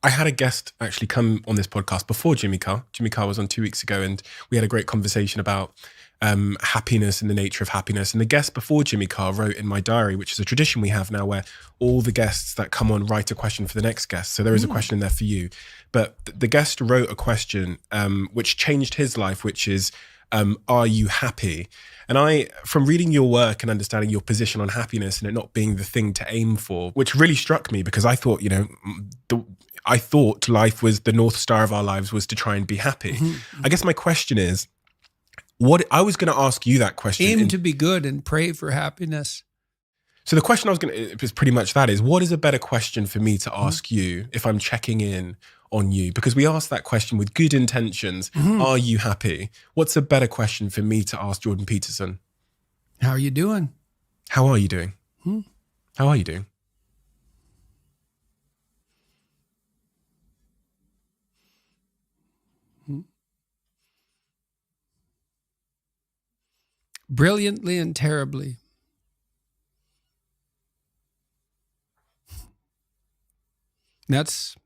I had a guest actually come on this podcast before Jimmy Carr. Jimmy Carr was on 2 weeks ago, and we had a great conversation about happiness and the nature of happiness. And the guest before Jimmy Carr wrote in my diary, which is a tradition we have now, where all the guests that come on write a question for the next guest. So there is a question in there for you. But the guest wrote a question which changed his life, which is, are you happy? And I, from reading your work and understanding your position on happiness and it not being the thing to aim for, which really struck me, because I thought, I thought life was the North Star of our lives was to try and be happy. Mm-hmm. I guess my question is, what I was going to ask you that question. Aim to be good and pray for happiness. So the question I was going to, is pretty much that is, what is a better question for me to ask you if I'm checking in on you? Because we asked that question with good intentions. Are you happy? What's a better question for me to ask Jordan Peterson? How are you doing? How are you doing? How are you doing? Brilliantly and terribly. That's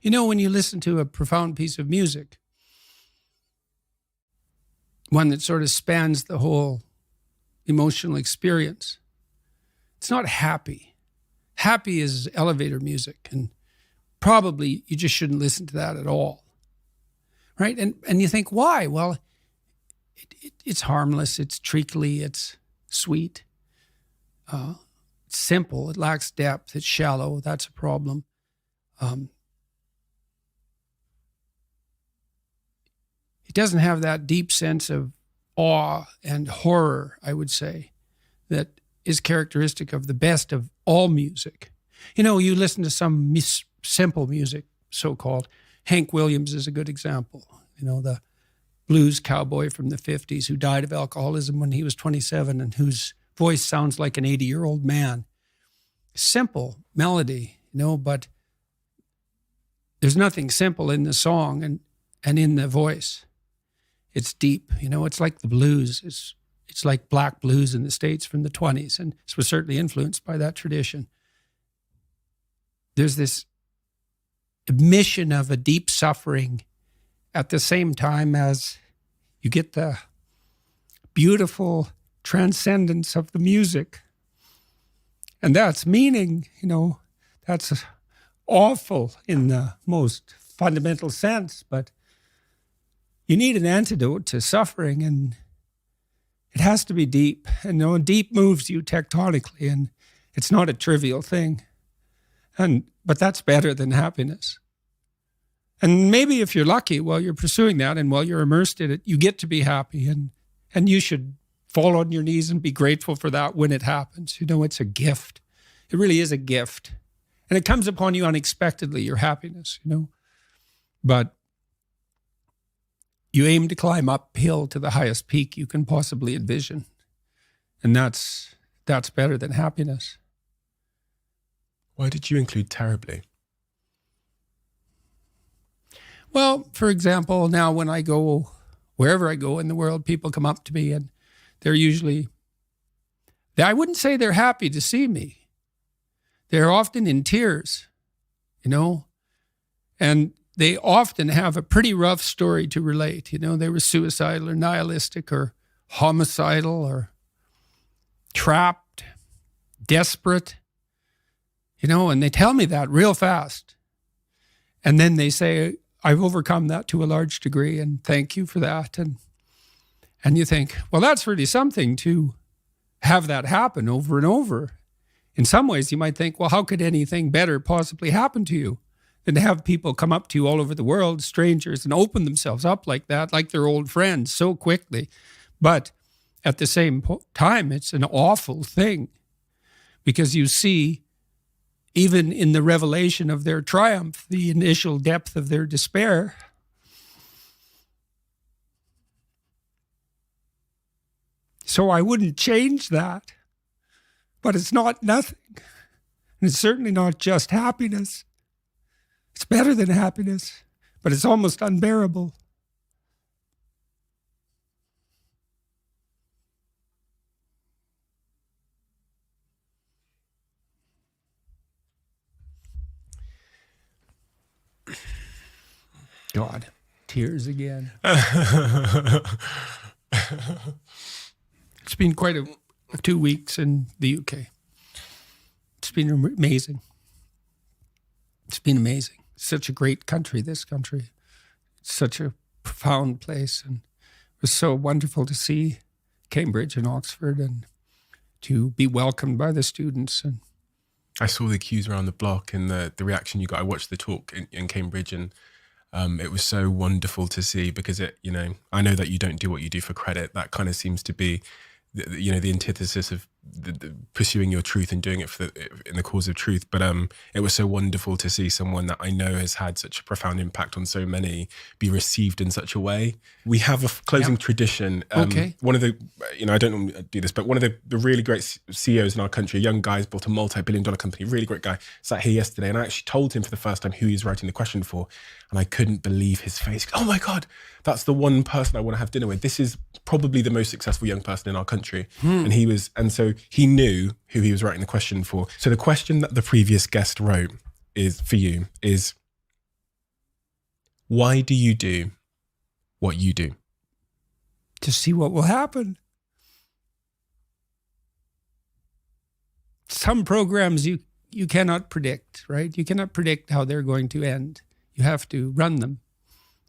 when you listen to a profound piece of music, one that sort of spans the whole emotional experience, it's not happy. Happy is elevator music, and probably you just shouldn't listen to that at all, right? And you think, why? Well, it's harmless, it's treacly, it's sweet, it's simple, it lacks depth, it's shallow, that's a problem. It doesn't have that deep sense of awe and horror, I would say, that is characteristic of the best of all music. You listen to some simple music, so-called. Hank Williams is a good example. The blues cowboy from the 50s who died of alcoholism when he was 27 and whose voice sounds like an 80-year-old man. Simple melody, but there's nothing simple in the song and in the voice. It's deep, it's like the blues. It's like black blues in the States from the 20s, and this was certainly influenced by that tradition. There's this admission of a deep suffering at the same time as you get the beautiful transcendence of the music. And that's meaning, that's awful in the most fundamental sense, but you need an antidote to suffering, and it has to be deep. And deep moves you tectonically, and it's not a trivial thing. But that's better than happiness. And maybe if you're lucky while you're pursuing that and while you're immersed in it, you get to be happy, and you should fall on your knees and be grateful for that when it happens. It's a gift. It really is a gift. And it comes upon you unexpectedly, your happiness, But you aim to climb uphill to the highest peak you can possibly envision. And that's better than happiness. Why did you include terribly? Well, for example, now when I go, wherever I go in the world, people come up to me and they're usually, I wouldn't say they're happy to see me. They're often in tears, and they often have a pretty rough story to relate. They were suicidal or nihilistic or homicidal or trapped, desperate, and they tell me that real fast. And then they say, I've overcome that to a large degree, and thank you for that. And you think, well, that's really something to have that happen over and over. In some ways, you might think, well, how could anything better possibly happen to you than to have people come up to you all over the world, strangers, and open themselves up like that, like they're old friends so quickly. But at the same time, it's an awful thing, because you see, even in the revelation of their triumph, the initial depth of their despair. So I wouldn't change that, but it's not nothing. And it's certainly not just happiness. It's better than happiness, but it's almost unbearable. God, tears again. It's been quite a 2 weeks in the UK. It's been amazing. It's been amazing. Such a great country, this country. Such a profound place. And it was so wonderful to see Cambridge and Oxford and to be welcomed by the students. And I saw the queues around the block and the reaction you got. I watched the talk in Cambridge, and it was so wonderful to see, because I know that you don't do what you do for credit. That kind of seems to be the antithesis of the pursuing your truth and doing it in the cause of truth. But it was so wonderful to see someone that I know has had such a profound impact on so many be received in such a way. We have a closing tradition. Okay. One of the, I don't normally do this, but one of the really great CEOs in our country, a young guy, has built a multi-billion-dollar company, really great guy, sat here yesterday, and I actually told him for the first time who he was writing the question for, and I couldn't believe his face. Oh my God, that's the one person I want to have dinner with. This is probably the most successful young person in our country. And so he knew who he was writing the question for. So the question that the previous guest wrote is, why do you do what you do? to see what will happen. Some programs you cannot predict, right? You cannot predict how they're going to end. You have to run them.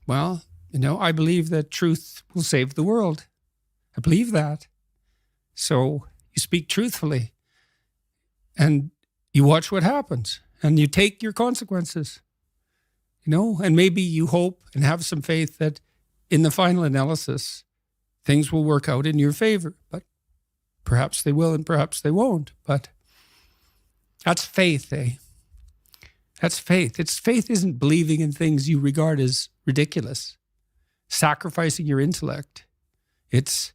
Well, I believe that truth will save the world. I believe that. So you speak truthfully and you watch what happens and you take your consequences, and maybe you hope and have some faith that in the final analysis, things will work out in your favor, but perhaps they will and perhaps they won't. But that's faith, eh? That's faith. Faith isn't believing in things you regard as ridiculous, sacrificing your intellect. It's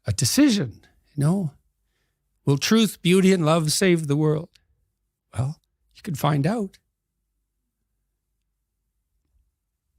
a decision, Will truth, beauty, and love save the world? Well, you can find out.